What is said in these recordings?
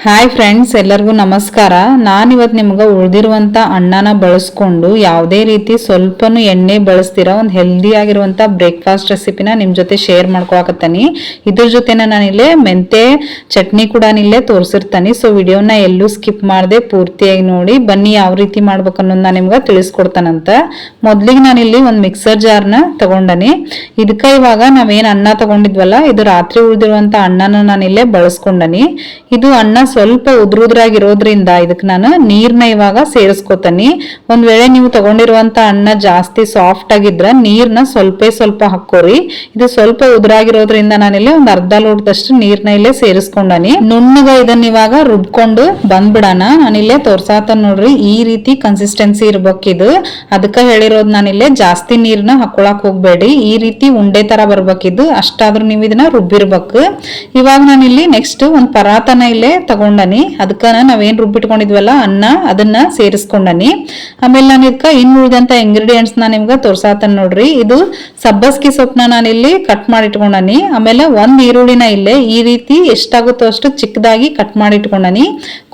Hi friends, ಎಲ್ಲರಿಗೂ ನಮಸ್ಕಾರ. ನಾನಿವತ್ತು ನಿಮ್ಗೆ ಉಳಿದಿರುವಂಥ ಅನ್ನನ ಬಳಸ್ಕೊಂಡು ಯಾವುದೇ ರೀತಿ ಸ್ವಲ್ಪನೂ ಎಣ್ಣೆ ಬಳಸ್ತಿರೋ ಒಂದು ಹೆಲ್ದಿ ಆಗಿರುವಂಥ ಬ್ರೇಕ್ಫಾಸ್ಟ್ ರೆಸಿಪಿನ ನಿಮ್ಮ ಜೊತೆ ಶೇರ್ ಮಾಡ್ಕೊಳಕತ್ತೀನಿ. ಇದ್ರ ಜೊತೆನ ನಾನಿಲ್ಲೇ ಮೆಂತೆ ಚಟ್ನಿ ಕೂಡ ಇಲ್ಲೇ ತೋರಿಸಿರ್ತಾನೆ. ಸೊ ವಿಡಿಯೋನ ಎಲ್ಲೂ ಸ್ಕಿಪ್ ಮಾಡದೆ ಪೂರ್ತಿಯಾಗಿ ನೋಡಿ. ಬನ್ನಿ ಯಾವ ರೀತಿ ಮಾಡ್ಬೇಕು ಅನ್ನೋದು ನಾನು ನಿಮ್ಗೆ ತಿಳಿಸ್ಕೊಡ್ತಾನಂತ. ಮೊದಲಿಗೆ ನಾನಿಲ್ಲಿ ಒಂದು ಮಿಕ್ಸರ್ ಜಾರ್ನ ತಗೊಂಡನಿ. ಇದಕ್ಕೆ ಇವಾಗ ನಾವೇನು ಅನ್ನ ತಗೊಂಡಿದ್ವಲ್ಲ, ಇದು ರಾತ್ರಿ ಉಳಿದಿರುವಂಥ ಅನ್ನನ ನಾನಿಲ್ಲೇ ಬಳಸ್ಕೊಂಡನಿ. ಇದು ಅನ್ನ ಸ್ವಲ್ಪ ಉದ್ರುದ್ರಾಗಿರೋದ್ರಿಂದ ಇದಕ್ಕೆ ನಾನು ನೀರ್ನ ಇವಾಗ ಸೇರಿಸ್ಕೋತೀನಿ. ಒಂದ್ ವೇಳೆ ನೀವು ತಗೊಂಡಿರುವಂತ ಅನ್ನ ಜಾಸ್ತಿ ಸಾಫ್ಟ್ ಆಗಿದ್ರ ನೀರ್ನ ಸ್ವಲ್ಪ ಹಾಕೋರಿ. ಇದು ಸ್ವಲ್ಪ ಉದ್ರಾಗಿರೋದ್ರಿಂದ ನಾನಿಲ್ಲಿ ಒಂದ್ ಅರ್ಧ ಲೋಟದಷ್ಟು ನೀರ್ನ ಇಲ್ಲೇ ಸೇರಿಸ್ಕೊಂಡನಿ. ನುಣ್ಣಗ ಇದನ್ನ ಇವಾಗ ರುಬ್ಕೊಂಡು ಬಂದ್ಬಿಡಣ. ನಾನಿಲ್ಲೇ ತೋರ್ಸಾತ ನೋಡ್ರಿ, ಈ ರೀತಿ ಕನ್ಸಿಸ್ಟೆನ್ಸಿ ಇರ್ಬೇಕಿದು. ಅದಕ್ಕ ಹೇಳಿರೋದು ನಾನಿಲ್ಲೇ ಜಾಸ್ತಿ ನೀರ್ನ ಹಾಕೊಳಕ್ ಹೋಗ್ಬೇಡಿ. ಈ ರೀತಿ ಉಂಡೆ ತರ ಬರ್ಬೇಕಿದ್ದು, ಅಷ್ಟಾದ್ರೂ ನೀವು ಇದನ್ನ ರುಬ್ಬಿರ್ಬೇಕು. ಇವಾಗ ನಾನಿಲ್ಲಿ ನೆಕ್ಸ್ಟ್ ಒಂದ್ ಪರಾತನ ಇಲ್ಲೇ ತಗೊಂಡನಿ. ಅದಕ್ಕ ನಾವೇನ್ ರುಬ್ಬಿಟ್ಕೊಂಡಿದ್ವಲ್ಲ ಅನ್ನ, ಅದನ್ನ ಸೇರಿಸ್ಕೊಂಡನಿ. ಆಮೇಲೆ ನಾನು ಇದಕ್ಕ ಇನ್ನು ಉಳಿದಂತ ಇಂಗ್ರೀಡಿಯೆಂಟ್ಸ್ ನಿಮ್ಗೆ ತೋರ್ಸಾತನ್ ನೋಡ್ರಿ. ಇದು ಸಬ್ಬಸ್ಗಿ ಸೊಪ್ಪನ್ನ ನಾನಿಲ್ಲಿ ಕಟ್ ಮಾಡಿ ಇಟ್ಕೊಂಡನಿ. ಆಮೇಲೆ ಒಂದ್ ಈರುಳ್ಳಿನ ಇಲ್ಲೇ ಈ ರೀತಿ ಎಷ್ಟಾಗುತ್ತೋ ಅಷ್ಟು ಚಿಕ್ಕದಾಗಿ ಕಟ್ ಮಾಡಿ ಇಟ್ಕೊಂಡನಿ.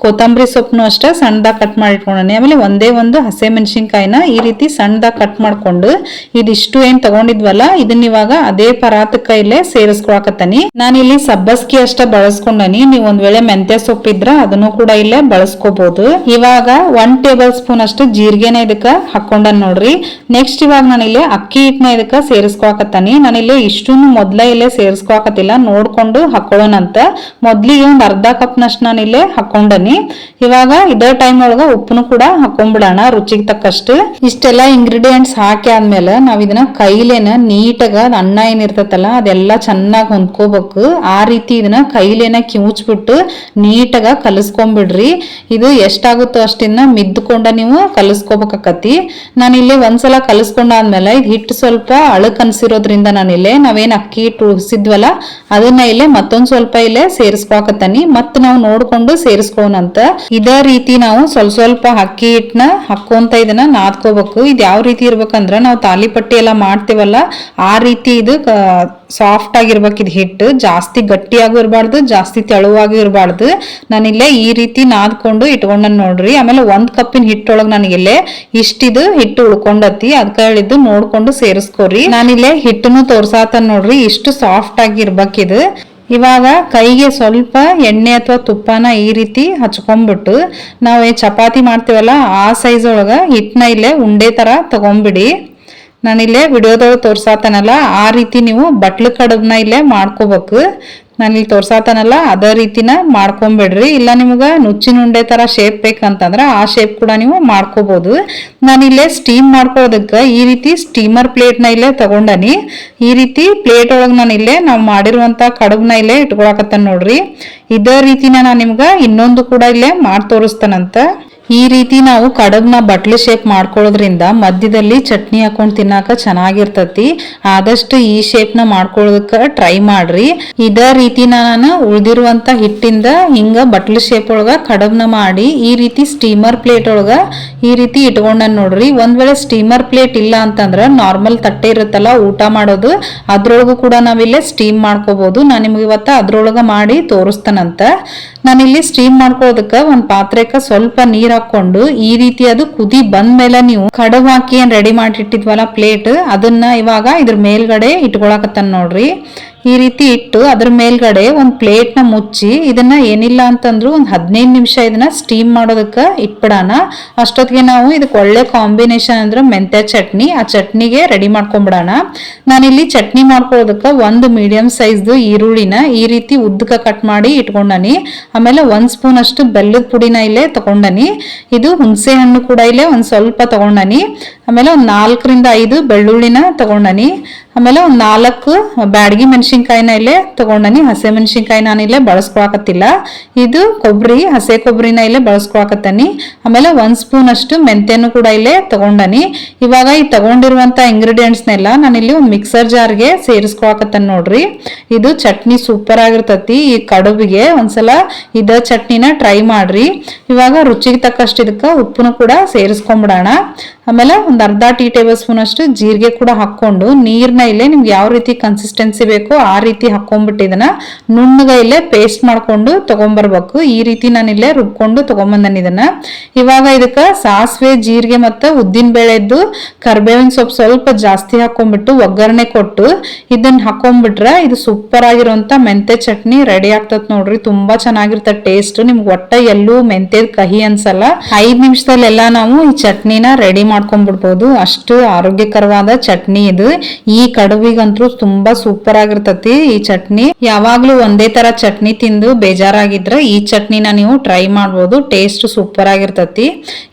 ಕೊತ್ತಂಬರಿ ಸೊಪ್ಪನು ಅಷ್ಟೇ ಸಣ್ಣದಾಗಿ ಕಟ್ ಮಾಡಿ ಇಟ್ಕೊಂಡನಿ. ಆಮೇಲೆ ಒಂದೇ ಒಂದು ಹಸೆ ಮೆಣಸಿನ್ಕಾಯಿನ ಈ ರೀತಿ ಸಣ್ಣದಾಗಿ ಕಟ್ ಮಾಡ್ಕೊಂಡು ಇದಿಷ್ಟು ಏನ್ ತಗೊಂಡಿದ್ವಲ್ಲ ಇದನ್ನ ಇವಾಗ ಅದೇ ಪರಾತಕ್ಕ ಇಲ್ಲೇ ಸೇರಿಸ್ಕೊಳಕತ್ತನಿ. ನಾನಿಲ್ಲಿ ಸಬ್ಬಸ್ಗಿ ಅಷ್ಟ ಬಳಸ್ಕೊಂಡನಿ. ನೀವು ಒಂದ್ ವೇಳೆ ಮೆಂತ್ಯ ಸೊಪ್ಪು ಇದ್ರ ಅದನ್ನು ಕೂಡ ಇಲ್ಲೇ ಬಳಸ್ಕೋಬಹುದು. ಇವಾಗ 1 ಟೇಬಲ್ ಸ್ಪೂನ್ ಅಷ್ಟು ಜೀರಿಗೆನ ಇದಕ್ಕ ಹಾಕೊಂಡನ್ ನೋಡ್ರಿ. ನೆಕ್ಸ್ಟ್ ಇವಾಗ ನಾನಿಲ್ಲಿ ಅಕ್ಕಿ ಹಿಟ್ಟನ ಇದಕ್ಕ ಸೇರಿಸ್ಕೊಳಕತ್ತಾನಿ. ನಾನಿಲ್ಲಿ ಇಷ್ಟನ್ನು ಮೊದ್ಲ ಇಲ್ಲೇ ಸೇರಿಸ್ಕೊಳಕತ್ತಿಲ್ಲ, ನೋಡ್ಕೊಂಡು ಹಾಕೊಳ್ಳೋಣಂತ. ಮೊದ್ಲಿಗೆ ಒಂದ್ ಅರ್ಧ ಕಪ್ ನಷ್ಟು ನಾನಿಲ್ಲೇ ಹಾಕೊಂಡನಿ. ಇವಾಗ ಇದೇ ಟೈಮ್ ಒಳಗ ಉಪ್ಪನ್ನು ಕೂಡ ಹಾಕೊಂಡ್ಬಿಡೋಣ ರುಚಿಗೆ ತಕ್ಕಷ್ಟು. ಇಷ್ಟೆಲ್ಲ ಇಂಗ್ರೀಡಿಯೆಂಟ್ಸ್ ಹಾಕಿ ಆದ್ಮೇಲೆ ನಾವ್ ಇದನ್ನ ಕೈಲೇನ ನೀಟಾಗ ಅನ್ನ ಏನಿರ್ತತಲ್ಲ ಅದೆಲ್ಲ ಚೆನ್ನಾಗಿ ಹೊಂದ್ಕೋಬೇಕು. ಆ ರೀತಿ ಇದನ್ನ ಕೈಲೇನ ಕಿವುಚ್ಬಿಟ್ಟು ನೀಟಾಗ ಕಲಸ್ಕೊಂಡ್ಬಿಡ್ರಿ. ಇದು ಎಷ್ಟಾಗುತ್ತೋ ಅಷ್ಟಿನ್ನ ಮಿದ್ದುಕೊಂಡ ನೀವು ಕಲಸ್ಕೋಬೇಕಾಕತಿ. ನಾನಿಲ್ಲಿ ಒಂದ್ಸಲ ಕಲಸ್ಕೊಂಡಾದ್ಮೇಲೆ ಇದು ಹಿಟ್ಟು ಸ್ವಲ್ಪ ಅಳಕ್ ಅನ್ಸಿರೋದ್ರಿಂದ ನಾವೇನ್ ಅಕ್ಕಿ ಹಿಟ್ಟು ಉಳಿಸಿದ್ವಲ್ಲ ಅದನ್ನ ಇಲ್ಲೇ ಮತ್ತೊಂದ್ ಸ್ವಲ್ಪ ಇಲ್ಲೇ ಸೇರಿಸ್ಕೊಳಕತ್ತಾನಿ. ಮತ್ ನಾವು ನೋಡ್ಕೊಂಡು ಸೇರಿಸ್ಕೊಳ್ಳೋಣಂತ. ಇದೇ ರೀತಿ ನಾವು ಸ್ವಲ್ಪ ಅಕ್ಕಿ ಹಿಟ್ಟನ್ನ ಹಾಕೊಂತ ಇದನ್ನ ನಾದ್ಕೋಬೇಕು. ಇದು ಯಾವ ರೀತಿ ಇರ್ಬೇಕಂದ್ರ ನಾವು ತಾಲಿಪಟ್ಟಿ ಎಲ್ಲ ಮಾಡ್ತೀವಲ್ಲ ಆ ರೀತಿ ಇದು ಸಾಫ್ಟ್ ಆಗಿರ್ಬೇಕು. ಇದು ಹಿಟ್ಟು ಜಾಸ್ತಿ ಗಟ್ಟಿಯಾಗೂ ಇರಬಾರ್ದು, ಜಾಸ್ತಿ ತೆಳುವಾಗೂ ಇರಬಾರ್ದು. ನಾನಿಲ್ಲೇ ಈ ರೀತಿ ನಾದ್ಕೊಂಡು ಇಟ್ಕೊಂಡನ್ ನೋಡ್ರಿ. ಆಮೇಲೆ 1 ಕಪ್ಪಿನ ಹಿಟ್ಟೊಳಗ್ ನನಗಿಲ್ಲೇ ಇಷ್ಟಿದು ಹಿಟ್ಟು ಉಳ್ಕೊಂಡತಿ. ಅದಕ್ಕೆ ಹೇಳಿದ್ದು ನೋಡ್ಕೊಂಡು ಸೇರಿಸ್ಕೋರಿ. ನಾನಿಲ್ಲೇ ಹಿಟ್ಟನ್ನು ತೋರ್ಸಾತನ್ ನೋಡ್ರಿ, ಇಷ್ಟು ಸಾಫ್ಟ್ ಆಗಿ ಇರ್ಬೇಕಿದು. ಇವಾಗ ಕೈಗೆ ಸ್ವಲ್ಪ ಎಣ್ಣೆ ಅಥವಾ ತುಪ್ಪನ ಈ ರೀತಿ ಹಚ್ಕೊಂಡ್ಬಿಟ್ಟು ನಾವು ಚಪಾತಿ ಮಾಡ್ತೀವಲ್ಲ ಆ ಸೈಜ್ ಒಳಗ ಹಿಟ್ಟನ ಇಲ್ಲೇ ಉಂಡೆ ತರ ತಗೊಂಡ್ಬಿಡಿ. ನಾನಿಲ್ಲೇ ವಿಡಿಯೋದೊಳಗೆ ತೋರ್ಸಾತನಲ್ಲ ಆ ರೀತಿ ನೀವು ಬಟ್ಲು ಕಡುಬನ್ನ ಇಲ್ಲೇ ಮಾಡ್ಕೋಬೇಕು. ನಾನಿಲ್ಲಿ ತೋರ್ಸಾತನಲ್ಲ ಅದೇ ರೀತಿನ ಮಾಡ್ಕೊಂಬಿಡ್ರಿ. ಇಲ್ಲ ನಿಮ್ಗೆ ನುಚ್ಚಿನ ಉಂಡೆ ತರ ಶೇಪ್ ಬೇಕಂತಂದ್ರ ಆ ಶೇಪ್ ಕೂಡ ನೀವು ಮಾಡ್ಕೋಬಹುದು. ನಾನಿಲ್ಲೇ ಸ್ಟೀಮ್ ಮಾಡ್ಕೊಳ್ಳೋದಕ್ಕೆ ಈ ರೀತಿ ಸ್ಟೀಮರ್ ಪ್ಲೇಟ್ನ ಇಲ್ಲೇ ತಗೊಂಡನಿ. ಈ ರೀತಿ ಪ್ಲೇಟ್ ಒಳಗೆ ನಾನಿಲ್ಲೇ ನಾವು ಮಾಡಿರುವಂತ ಕಡುಬನ್ನ ಇಲ್ಲೇ ಇಟ್ಕೊಳಕತ್ತನ್ ನೋಡ್ರಿ. ಇದೇ ರೀತಿನ ನಾನು ನಿಮ್ಗೆ ಇನ್ನೊಂದು ಕೂಡ ಇಲ್ಲೇ ಮಾಡಿ ತೋರಿಸ್ತಾನಂತ. ಈ ರೀತಿ ನಾವು ಕಡುಬ್ನ ಬಟ್ಲು ಶೇಪ್ ಮಾಡ್ಕೊಳ್ಳೋದ್ರಿಂದ ಮಧ್ಯದಲ್ಲಿ ಚಟ್ನಿ ಹಾಕೊಂಡು ತಿನ್ನಾಕ ಚೆನ್ನಾಗಿರ್ತತಿ. ಆದಷ್ಟು ಈ ಶೇಪ್ ನ ಮಾಡ್ಕೊಳ್ಳೋದಕ್ಕ ಟ್ರೈ ಮಾಡ್ರಿ. ಇದೇ ರೀತಿನ ನಾನು ಉಳ್ದಿರುವಂತ ಹಿಟ್ಟಿಂದ ಹಿಂಗ ಬಟ್ಲು ಶೇಪ್ ಒಳಗ ಕಡುಬ್ನ ಮಾಡಿ ಈ ರೀತಿ ಸ್ಟೀಮರ್ ಪ್ಲೇಟ್ ಒಳಗ ಈ ರೀತಿ ಇಟ್ಕೊಂಡನ್ ನೋಡ್ರಿ. ಒಂದ್ ವೇಳೆ ಸ್ಟೀಮರ್ ಪ್ಲೇಟ್ ಇಲ್ಲ ಅಂತಂದ್ರ ನಾರ್ಮಲ್ ತಟ್ಟೆ ಇರುತ್ತಲ್ಲ ಊಟ ಮಾಡೋದು, ಅದ್ರೊಳಗು ಕೂಡ ನಾವಿಲ್ಲೇ ಸ್ಟೀಮ್ ಮಾಡ್ಕೋಬಹುದು. ನಾನು ನಿಮ್ಗೆ ಇವತ್ತ ಅದ್ರೊಳಗ ಮಾಡಿ ತೋರಿಸ್ತಾನಂತ. ನಾನಿಲ್ಲಿ ಸ್ಟೀಮ್ ಮಾಡ್ಕೊಳ್ಳೋದಕ್ಕ ಒಂದ್ ಪಾತ್ರೆಕ ಸ್ವಲ್ಪ ನೀರ್ ಹಾಕೊಂಡು ಈ ರೀತಿ ಅದು ಕುದಿ ಬಂದ್ಮೇಲೆ ನೀವು ಕಡುಬು ಹಾಕಿ ಏನ್ ರೆಡಿ ಮಾಡಿಟ್ಟಿದ್ವಲ್ಲ ಪ್ಲೇಟ್, ಅದನ್ನ ಇವಾಗ ಇದ್ರ ಮೇಲ್ಗಡೆ ಇಟ್ಕೊಳಕತ್ತಾನ ನೋಡ್ರಿ. ಈ ರೀತಿ ಇಟ್ಟು ಅದ್ರ ಮೇಲ್ಗಡೆ ಒಂದ್ ಪ್ಲೇಟ್ ನ ಮುಚ್ಚಿ ಇದನ್ನ ಏನಿಲ್ಲ ಅಂತಂದ್ರು ಒಂದ್ 15 ನಿಮಿಷ ಇದನ್ನ ಸ್ಟೀಮ್ ಮಾಡೋದಕ್ಕ ಇಟ್ಬಿಡೋಣ. ಅಷ್ಟೊತ್ತಿಗೆ ನಾವು ಇದಕ್ಕೆ ಒಳ್ಳೆ ಕಾಂಬಿನೇಷನ್ ಅಂದ್ರೆ ಮೆಂತ್ಯ ಚಟ್ನಿ, ಆ ಚಟ್ನಿಗೆ ರೆಡಿ ಮಾಡ್ಕೊಂಡ್ಬಿಡೋಣ. ನಾನಿಲ್ಲಿ ಚಟ್ನಿ ಮಾಡ್ಕೊಳ್ಳೋದಕ್ಕ ಒಂದು ಮೀಡಿಯಂ ಸೈಜ್ದು ಈರುಳ್ಳಿನ ಈ ರೀತಿ ಉದ್ದಕ ಕಟ್ ಮಾಡಿ ಇಟ್ಕೊಂಡನಿ. ಆಮೇಲೆ 1 ಸ್ಪೂನ್ ಅಷ್ಟು ಬೆಲ್ಲದ ಪುಡಿನ ಇಲ್ಲೇ ತಗೊಂಡನಿ. ಇದು ಹುಣಸೆ ಹಣ್ಣು ಕೂಡ ಇಲ್ಲೇ ಒಂದ್ ಸ್ವಲ್ಪ ತಗೊಂಡನಿ. ಆಮೇಲೆ ಒಂದ್ 4 ರಿಂದ 5 ಬೆಳ್ಳುಳ್ಳಿನ ತಗೊಂಡನಿ. ಆಮೇಲೆ ಒಂದ್ 4 ಬ್ಯಾಡಗಿ ಮೆಣಸಿನ್ಕಾಯಿನ ಇಲ್ಲೇ ತಗೊಂಡನಿ. ಹಸೆ ಮೆಣಸಿನ್ಕಾಯಿ ನಾನಿಲ್ಲೇ ಬಳಸ್ಕೊಳಕತ್ತಿಲ್ಲ. ಇದು ಕೊಬ್ಬರಿ, ಹಸೆ ಕೊಬ್ಬರಿನ ಇಲ್ಲೇ ಬಳಸ್ಕೊಳಕತ್ತನಿ. ಆಮೇಲೆ 1 ಸ್ಪೂನ್ ಅಷ್ಟು ಮೆಂತ್ಯನು ಕೂಡ ಇಲ್ಲೇ ತಗೊಂಡನಿ. ಇವಾಗ ಈ ತಗೊಂಡಿರುವಂತ ಇಂಗ್ರೀಡಿಯೆಂಟ್ಸ್ನೆಲ್ಲ ನಾನಿಲ್ಲಿ ಒಂದು ಮಿಕ್ಸರ್ ಜಾರ್ಗೆ ಸೇರಿಸ್ಕೊಳಕತ್ತನ್ ನೋಡ್ರಿ. ಇದು ಚಟ್ನಿ ಸೂಪರ್ ಆಗಿರ್ತತಿ. ಈ ಕಡುಬಿಗೆ ಒಂದ್ಸಲ ಇದ ಚಟ್ನಿನ ಟ್ರೈ ಮಾಡ್ರಿ. ಇವಾಗ ರುಚಿಗೆ ತಕ್ಕಷ್ಟು ಇದಕ್ಕ ಉಪ್ಪನ್ನು ಕೂಡ ಸೇರಿಸ್ಕೊಂಡ್ಬಿಡೋಣ. ಆಮೇಲೆ ಒಂದು ಅರ್ಧ ಟೀ ಟೇಬಲ್ ಸ್ಪೂನ್ ಅಷ್ಟು ಜೀರಿಗೆ ಕೂಡ ಹಾಕೊಂಡು ನೀರ್ನ ಇಲ್ಲೇ ನಿಮ್ಗೆ ಯಾವ ರೀತಿ ಕನ್ಸಿಸ್ಟೆನ್ಸಿ ಬೇಕೋ ಆ ರೀತಿ ಹಾಕೊಂಡ್ಬಿಟ್ಟು ಇದನ್ನ ನುಣ್ಣಗ ಇಲ್ಲೇ ಪೇಸ್ಟ್ ಮಾಡ್ಕೊಂಡು ತಗೊಂಡ್ಬರ್ಬೇಕು. ಈ ರೀತಿ ನಾನು ಇಲ್ಲೇ ರುಬ್ಕೊಂಡು ತಗೊಂಬಂದನ್ ಇದನ್ನ. ಇವಾಗ ಇದಕ್ಕ ಸಾಸಿವೆ, ಜೀರಿಗೆ ಮತ್ತು ಉದ್ದಿನ ಬೇಳೆದ್ದು ಕರ್ಬೇವಿನ ಸೊಪ್ಪು ಸ್ವಲ್ಪ ಜಾಸ್ತಿ ಹಾಕೊಂಡ್ಬಿಟ್ಟು ಒಗ್ಗರಣೆ ಕೊಟ್ಟು ಇದನ್ನ ಹಾಕೊಂಡ್ಬಿಟ್ರೆ ಇದು ಸೂಪರ್ ಆಗಿರುವಂತ ಮೆಂತೆ ಚಟ್ನಿ ರೆಡಿ ಆಗ್ತತ್ ನೋಡ್ರಿ. ತುಂಬಾ ಚೆನ್ನಾಗಿರ್ತದೆ ಟೇಸ್ಟ್. ನಿಮ್ಗೆ ಒಟ್ಟ ಎಲ್ಲೂ ಮೆಂತೆ ಕಹಿ ಅನ್ಸಲ್ಲ. 5 ನಿಮಿಷದಲ್ಲೆಲ್ಲ ನಾವು ಈ ಚಟ್ನಿನ ರೆಡಿ ಮಾಡ್ಕೊಂಡ್ಬಿಡ್ಬೋದು. ಅಷ್ಟು ಆರೋಗ್ಯಕರವಾದ ಚಟ್ನಿ ಇದು. ಈ ಕಡುಬಿಗಂತೂ ತುಂಬಾ ಸೂಪರ್ ಆಗಿರ್ತತಿ ಈ ಚಟ್ನಿ. ಯಾವಾಗ್ಲೂ ಒಂದೇ ತರ ಚಟ್ನಿ ತಿಂದು ಬೇಜಾರಾಗಿದ್ರೆ ಈ ಚಟ್ನಿನ ನೀವು ಟ್ರೈ ಮಾಡ್ಬೋದು. ಟೇಸ್ಟ್ ಸೂಪರ್ ಆಗಿರ್ತತಿ.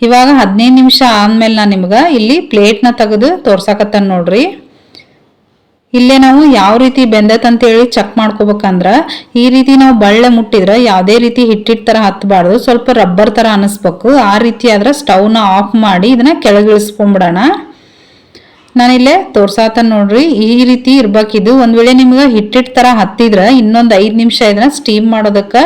ಇವಾಗ 15 ನಿಮಿಷ ಆದ್ಮೇಲೆ ನಾನು ನಿಮ್ಗ ಇಲ್ಲಿ ಪ್ಲೇಟ್ನ ತೆಗೆದು ತೋರ್ಸಾಕತ್ತನ್ ನೋಡ್ರಿ. ಇಲ್ಲೇ ನಾವು ಯಾವ ರೀತಿ ಬೆಂದತ್ ಅಂತ ಹೇಳಿ ಚೆಕ್ ಮಾಡ್ಕೋಬೇಕಂದ್ರ ಈ ರೀತಿ ನಾವು ಬಳ್ಳೆ ಮುಟ್ಟಿದ್ರೆ ಯಾವುದೇ ರೀತಿ ಹಿಟ್ಟಿಟ್ ತರ ಹತ್ತಬಾರ್ದು, ಸ್ವಲ್ಪ ರಬ್ಬರ್ ತರ ಅನಿಸ್ಬೇಕು. ಆ ರೀತಿ ಆದ್ರೆ ಸ್ಟವ್ನ ಆಫ್ ಮಾಡಿ ಇದನ್ನ ಕೆಳಗಿಳಿಸ್ಕೊಂಡ್ಬಿಡೋಣ. ನಾನಿಲ್ಲೇ ತೋರ್ಸಾತನ್ ನೋಡ್ರಿ, ಈ ರೀತಿ ಇರ್ಬೇಕಿದು. ಒಂದ್ ವೇಳೆ ನಿಮ್ಗೆ ಹಿಟ್ಟಿಟ್ ತರ ಹತ್ತಿದ್ರ ಇನ್ನೊಂದ್ 5 ನಿಮಿಷ ಇದನ್ನ ಸ್ಟೀಮ್ ಮಾಡೋದಕ್ಕ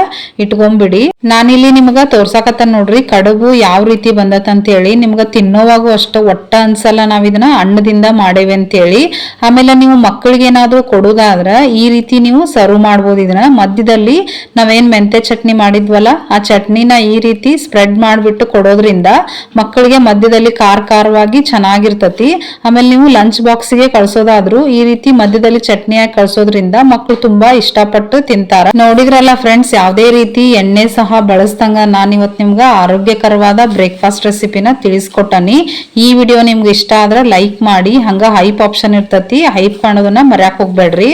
ಇಟ್ಕೊಂಡ್ಬಿಡಿ. ನಾನಿಲ್ಲಿ ನಿಮ್ಗ ತೋರ್ಸಾಕತ್ತನ್ ನೋಡ್ರಿ ಕಡುಬು ಯಾವ ರೀತಿ ಬಂದತ್ ಅಂತ ಹೇಳಿ. ನಿಮ್ಗ ತಿನ್ನೋವಾಗೂ ಅಷ್ಟ ಒಟ್ಟ ಅನ್ಸಲ್ಲ ನಾವ್ ಇದನ್ನ ಅನ್ನದಿಂದ ಮಾಡೇವಿ ಅಂತ ಹೇಳಿ. ಆಮೇಲೆ ನೀವು ಮಕ್ಕಳಿಗೆ ಏನಾದ್ರು ಕೊಡುದಾದ್ರ ಈ ರೀತಿ ನೀವು ಸರ್ವ್ ಮಾಡ್ಬೋದು. ಇದನ್ನ ಮಧ್ಯದಲ್ಲಿ ನಾವೇನ್ ಮೆಂತೆ ಚಟ್ನಿ ಮಾಡಿದ್ವಲ್ಲ ಆ ಚಟ್ನಿನ ಈ ರೀತಿ ಸ್ಪ್ರೆಡ್ ಮಾಡ್ಬಿಟ್ಟು ಕೊಡೋದ್ರಿಂದ ಮಕ್ಕಳಿಗೆ ಮಧ್ಯದಲ್ಲಿ ಖಾರವಾಗಿ ಚೆನ್ನಾಗಿರ್ತತಿ. ಆಮೇಲೆ ನೀವು ಲಂಚ್ ಬಾಕ್ಸ್ಗೆ ಕಳ್ಸೋದಾದ್ರು ಈ ರೀತಿ ಮಧ್ಯದಲ್ಲಿ ಚಟ್ನಿಯಾಗಿ ಕಳ್ಸೋದ್ರಿಂದ ಮಕ್ಕಳು ತುಂಬಾ ಇಷ್ಟಪಟ್ಟು ತಿಂತಾರ. ನೋಡಿದ್ರಲ್ಲ ಫ್ರೆಂಡ್ಸ್, ಯಾವುದೇ ರೀತಿ ಎಣ್ಣೆ ಸಹ ಬಳಸ್ದಂಗ ನಾನು ಇವತ್ತು ನಿಮ್ಗೆ ಆರೋಗ್ಯಕರವಾದ ಬ್ರೇಕ್ಫಾಸ್ಟ್ ರೆಸಿಪಿನ ತಿಳಿಸ್ಕೊಟ್ಟನಿ. ಈ ವಿಡಿಯೋ ನಿಮ್ಗೆ ಇಷ್ಟ ಆದ್ರೆ ಲೈಕ್ ಮಾಡಿ. ಹಂಗ ಹೈಪ್ ಆಪ್ಷನ್ ಇರ್ತತಿ, ಹೈಪ್ ಕಾಣೋದನ್ನ ಮರ್ಯಾಕ್ ಹೋಗ್ಬೇಡ್ರಿ.